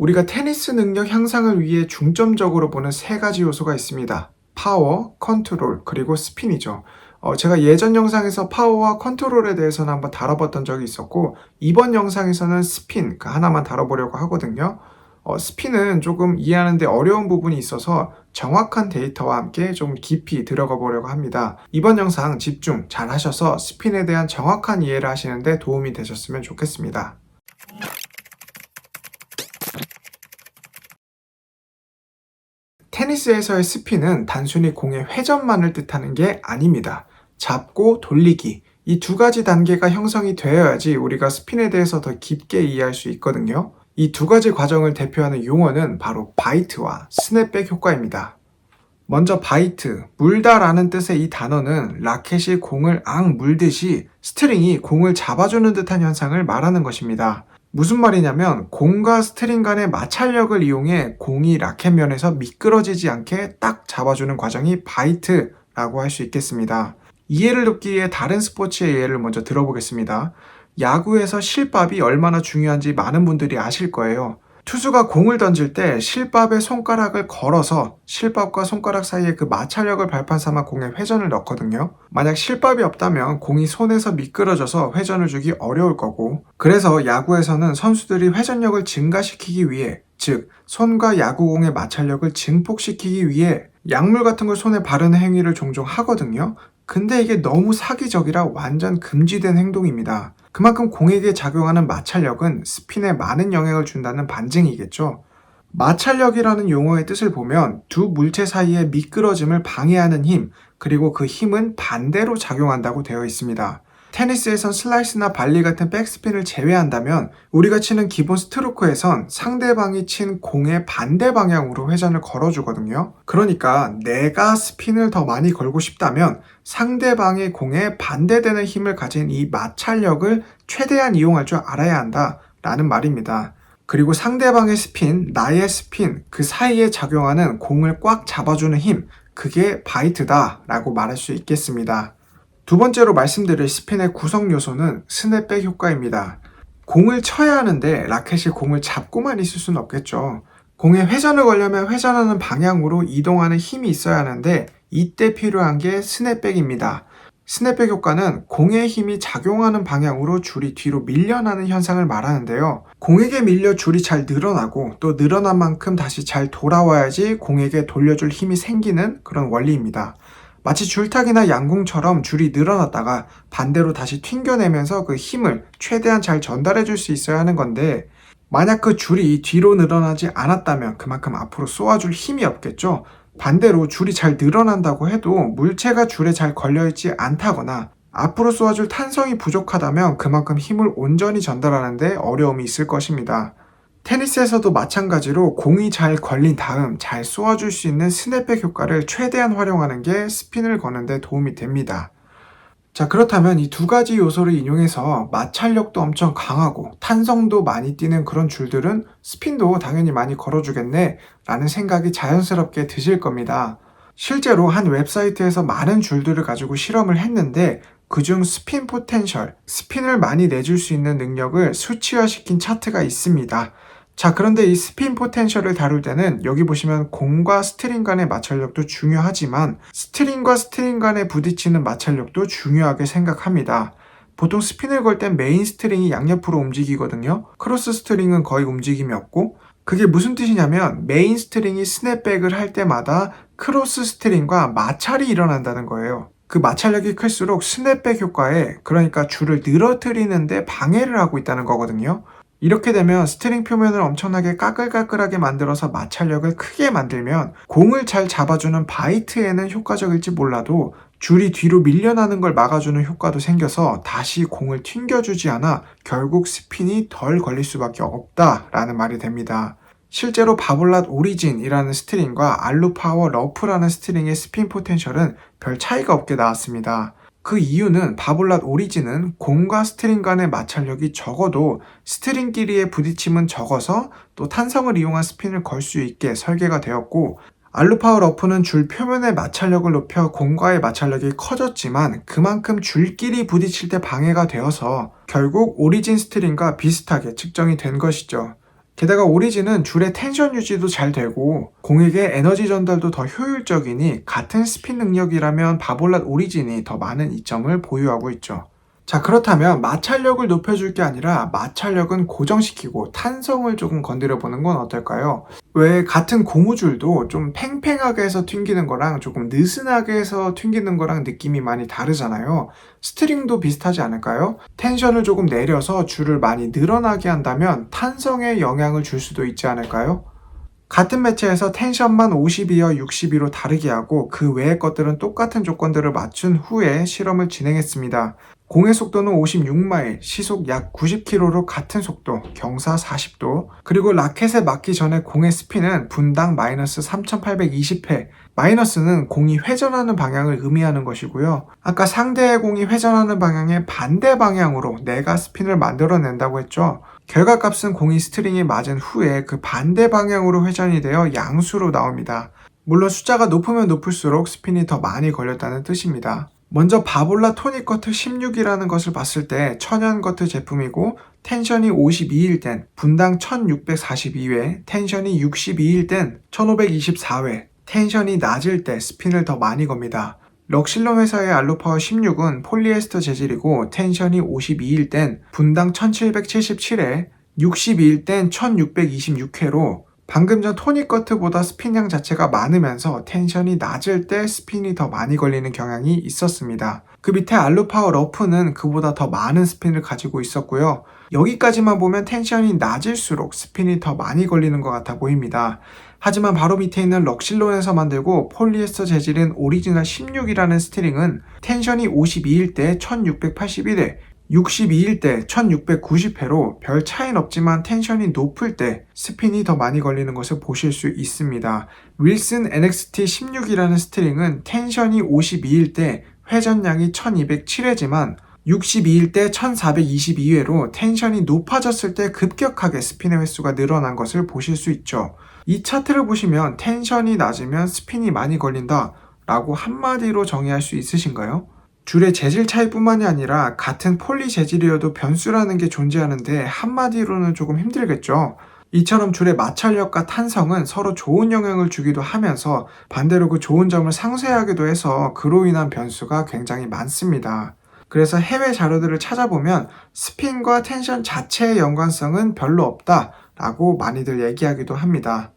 우리가 테니스 능력 향상을 위해 중점적으로 보는 세 가지 요소가 있습니다. 파워, 컨트롤, 그리고 스핀이죠. 제가 예전 영상에서 파워와 컨트롤에 대해서는 한번 다뤄봤던 적이 있었고, 이번 영상에서는 스핀 그 하나만 다뤄보려고 하거든요. 스핀은 조금 이해하는데 어려운 부분이 있어서 정확한 데이터와 함께 좀 깊이 들어가 보려고 합니다. 이번 영상 집중 잘 하셔서 스핀에 대한 정확한 이해를 하시는데 도움이 되셨으면 좋겠습니다. 테니스에서의 스핀은 단순히 공의 회전만을 뜻하는 게 아닙니다. 잡고 돌리기, 이 두 가지 단계가 형성이 되어야지 우리가 스핀에 대해서 더 깊게 이해할 수 있거든요. 이 두 가지 과정을 대표하는 용어는 바로 바이트와 스냅백 효과입니다. 먼저 바이트, 물다라는 뜻의 이 단어는 라켓이 공을 앙 물듯이 스트링이 공을 잡아주는 듯한 현상을 말하는 것입니다. 무슨 말이냐면 공과 스트링 간의 마찰력을 이용해 공이 라켓면에서 미끄러지지 않게 딱 잡아주는 과정이 바이트라고 할 수 있겠습니다. 이해를 돕기 위해 다른 스포츠의 예를 먼저 들어보겠습니다. 야구에서 실밥이 얼마나 중요한지 많은 분들이 아실 거예요. 투수가 공을 던질 때 실밥에 손가락을 걸어서 실밥과 손가락 사이에 그 마찰력을 발판 삼아 공에 회전을 넣거든요. 만약 실밥이 없다면 공이 손에서 미끄러져서 회전을 주기 어려울 거고, 그래서 야구에서는 선수들이 회전력을 증가시키기 위해, 즉 손과 야구공의 마찰력을 증폭시키기 위해 약물 같은 걸 손에 바르는 행위를 종종 하거든요. 근데 이게 너무 사기적이라 완전 금지된 행동입니다. 그만큼 공에게 작용하는 마찰력은 스핀에 많은 영향을 준다는 반증이겠죠. 마찰력이라는 용어의 뜻을 보면 두 물체 사이의 미끄러짐을 방해하는 힘, 그리고 그 힘은 반대로 작용한다고 되어 있습니다. 테니스에선 슬라이스나 발리 같은 백스핀을 제외한다면 우리가 치는 기본 스트로크에선 상대방이 친 공의 반대 방향으로 회전을 걸어주거든요. 그러니까 내가 스핀을 더 많이 걸고 싶다면 상대방의 공에 반대되는 힘을 가진 이 마찰력을 최대한 이용할 줄 알아야 한다라는 말입니다. 그리고 상대방의 스핀, 나의 스핀, 그 사이에 작용하는 공을 꽉 잡아주는 힘, 그게 바이트다라고 말할 수 있겠습니다. 두 번째로 말씀드릴 스핀의 구성 요소는 스냅백 효과입니다. 공을 쳐야 하는데 라켓이 공을 잡고만 있을 수는 없겠죠. 공에 회전을 걸려면 회전하는 방향으로 이동하는 힘이 있어야 하는데 이때 필요한 게 스냅백입니다. 스냅백 효과는 공의 힘이 작용하는 방향으로 줄이 뒤로 밀려나는 현상을 말하는데요. 공에게 밀려 줄이 잘 늘어나고 또 늘어난 만큼 다시 잘 돌아와야지 공에게 돌려줄 힘이 생기는 그런 원리입니다. 마치 줄타기나 양궁처럼 줄이 늘어났다가 반대로 다시 튕겨내면서 그 힘을 최대한 잘 전달해 줄 수 있어야 하는 건데, 만약 그 줄이 뒤로 늘어나지 않았다면 그만큼 앞으로 쏘아줄 힘이 없겠죠. 반대로 줄이 잘 늘어난다고 해도 물체가 줄에 잘 걸려있지 않다거나 앞으로 쏘아줄 탄성이 부족하다면 그만큼 힘을 온전히 전달하는데 어려움이 있을 것입니다. 테니스에서도 마찬가지로 공이 잘 걸린 다음 잘 쏘아줄 수 있는 스냅백 효과를 최대한 활용하는 게 스핀을 거는 데 도움이 됩니다. 자, 그렇다면 이 두 가지 요소를 인용해서 마찰력도 엄청 강하고 탄성도 많이 뛰는 그런 줄들은 스핀도 당연히 많이 걸어주겠네 라는 생각이 자연스럽게 드실 겁니다. 실제로 한 웹사이트에서 많은 줄들을 가지고 실험을 했는데 그중 스핀 포텐셜, 스핀을 많이 내줄 수 있는 능력을 수치화시킨 차트가 있습니다. 자, 그런데 이 스핀 포텐셜을 다룰 때는 여기 보시면 공과 스트링 간의 마찰력도 중요하지만 스트링과 스트링 간에 부딪히는 마찰력도 중요하게 생각합니다. 보통 스핀을 걸 땐 메인 스트링이 양옆으로 움직이거든요. 크로스 스트링은 거의 움직임이 없고, 그게 무슨 뜻이냐면 메인 스트링이 스냅백을 할 때마다 크로스 스트링과 마찰이 일어난다는 거예요. 그 마찰력이 클수록 스냅백 효과에, 그러니까 줄을 늘어뜨리는데 방해를 하고 있다는 거거든요. 이렇게 되면 스트링 표면을 엄청나게 까끌까끌하게 만들어서 마찰력을 크게 만들면 공을 잘 잡아주는 바이트에는 효과적일지 몰라도 줄이 뒤로 밀려나는 걸 막아주는 효과도 생겨서 다시 공을 튕겨주지 않아 결국 스핀이 덜 걸릴 수밖에 없다라는 말이 됩니다. 실제로 바볼랏 오리진이라는 스트링과 알루파워 러프라는 스트링의 스핀 포텐셜은 별 차이가 없게 나왔습니다. 그 이유는 바볼랏 오리진은 공과 스트링 간의 마찰력이 적어도 스트링끼리의 부딪힘은 적어서 또 탄성을 이용한 스핀을 걸 수 있게 설계가 되었고, 알루파워 러프는 줄 표면의 마찰력을 높여 공과의 마찰력이 커졌지만 그만큼 줄끼리 부딪힐 때 방해가 되어서 결국 오리진 스트링과 비슷하게 측정이 된 것이죠. 게다가 오리진은 줄의 텐션 유지도 잘 되고 공에게 에너지 전달도 더 효율적이니 같은 스핀 능력이라면 바볼랏 오리진이 더 많은 이점을 보유하고 있죠. 자, 그렇다면 마찰력을 높여줄 게 아니라 마찰력은 고정시키고 탄성을 조금 건드려 보는 건 어떨까요? 왜 같은 고무줄도 좀 팽팽하게 해서 튕기는 거랑 조금 느슨하게 해서 튕기는 거랑 느낌이 많이 다르잖아요. 스트링도 비슷하지 않을까요? 텐션을 조금 내려서 줄을 많이 늘어나게 한다면 탄성에 영향을 줄 수도 있지 않을까요? 같은 매체에서 텐션만 52와 62로 다르게 하고 그 외의 것들은 똑같은 조건들을 맞춘 후에 실험을 진행했습니다. 공의 속도는 56마일, 시속 약 90km로 같은 속도, 경사 40도, 그리고 라켓에 맞기 전에 공의 스핀은 분당 마이너스 3820회, 마이너스는 공이 회전하는 방향을 의미하는 것이고요. 아까 상대의 공이 회전하는 방향의 반대 방향으로 내가 스핀을 만들어낸다고 했죠. 결과값은 공이 스트링에 맞은 후에 그 반대 방향으로 회전이 되어 양수로 나옵니다. 물론 숫자가 높으면 높을수록 스핀이 더 많이 걸렸다는 뜻입니다. 먼저 바볼라 토닉커트 16이라는 것을 봤을 때 천연커트 제품이고 텐션이 52일 땐 분당 1642회, 텐션이 62일 땐 1524회, 텐션이 낮을 때 스핀을 더 많이 겁니다. 럭실론 회사의 알로파워 16은 폴리에스터 재질이고 텐션이 52일 땐 분당 1777회, 62일 땐 1626회로 방금 전 토닉커트보다 스핀량 자체가 많으면서 텐션이 낮을 때 스핀이 더 많이 걸리는 경향이 있었습니다. 그 밑에 알루파워 러프는 그보다 더 많은 스핀을 가지고 있었고요. 여기까지만 보면 텐션이 낮을수록 스핀이 더 많이 걸리는 것 같아 보입니다. 하지만 바로 밑에 있는 럭실론에서 만들고 폴리에스터 재질인 오리지널 16이라는 스트링은 텐션이 52일 때 1681회, 62일 때 1690회로 별 차이는 없지만 텐션이 높을 때 스핀이 더 많이 걸리는 것을 보실 수 있습니다. 윌슨 NXT 16이라는 스트링은 텐션이 52일 때 회전량이 1207회지만 62일 때 1422회로 텐션이 높아졌을 때 급격하게 스핀의 횟수가 늘어난 것을 보실 수 있죠. 이 차트를 보시면 텐션이 낮으면 스핀이 많이 걸린다 라고 한마디로 정의할 수 있으신가요? 줄의 재질 차이뿐만이 아니라 같은 폴리 재질이어도 변수라는 게 존재하는데 한마디로는 조금 힘들겠죠. 이처럼 줄의 마찰력과 탄성은 서로 좋은 영향을 주기도 하면서 반대로 그 좋은 점을 상쇄하기도 해서 그로 인한 변수가 굉장히 많습니다. 그래서 해외 자료들을 찾아보면 스핀과 텐션 자체의 연관성은 별로 없다라고 많이들 얘기하기도 합니다.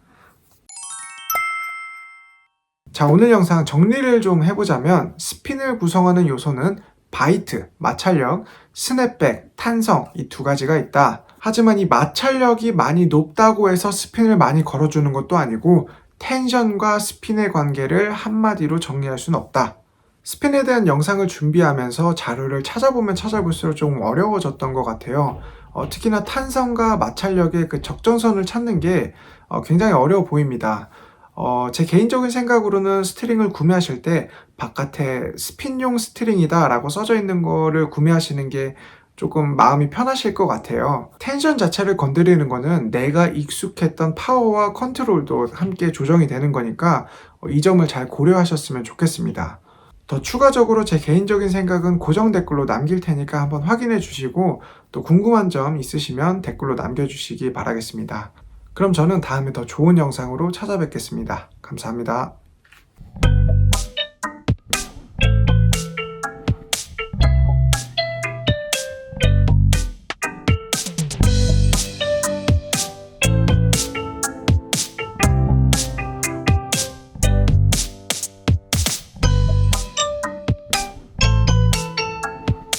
자, 오늘 영상 정리를 좀 해보자면 스핀을 구성하는 요소는 바이트, 마찰력, 스냅백, 탄성 이 두 가지가 있다. 하지만 이 마찰력이 많이 높다고 해서 스핀을 많이 걸어주는 것도 아니고 텐션과 스핀의 관계를 한마디로 정리할 수는 없다. 스핀에 대한 영상을 준비하면서 자료를 찾아보면 찾아볼수록 좀 어려워졌던 것 같아요. 특히나 탄성과 마찰력의 그 적정선을 찾는 게 굉장히 어려워 보입니다. 제 개인적인 생각으로는 스트링을 구매하실 때 바깥에 스핀용 스트링이다 라고 써져 있는 거를 구매하시는 게 조금 마음이 편하실 것 같아요. 텐션 자체를 건드리는 거는 내가 익숙했던 파워와 컨트롤도 함께 조정이 되는 거니까 이 점을 잘 고려하셨으면 좋겠습니다. 더 추가적으로 제 개인적인 생각은 고정 댓글로 남길 테니까 한번 확인해 주시고 또 궁금한 점 있으시면 댓글로 남겨주시기 바라겠습니다. 그럼 저는 다음에 더 좋은 영상으로 찾아뵙겠습니다. 감사합니다.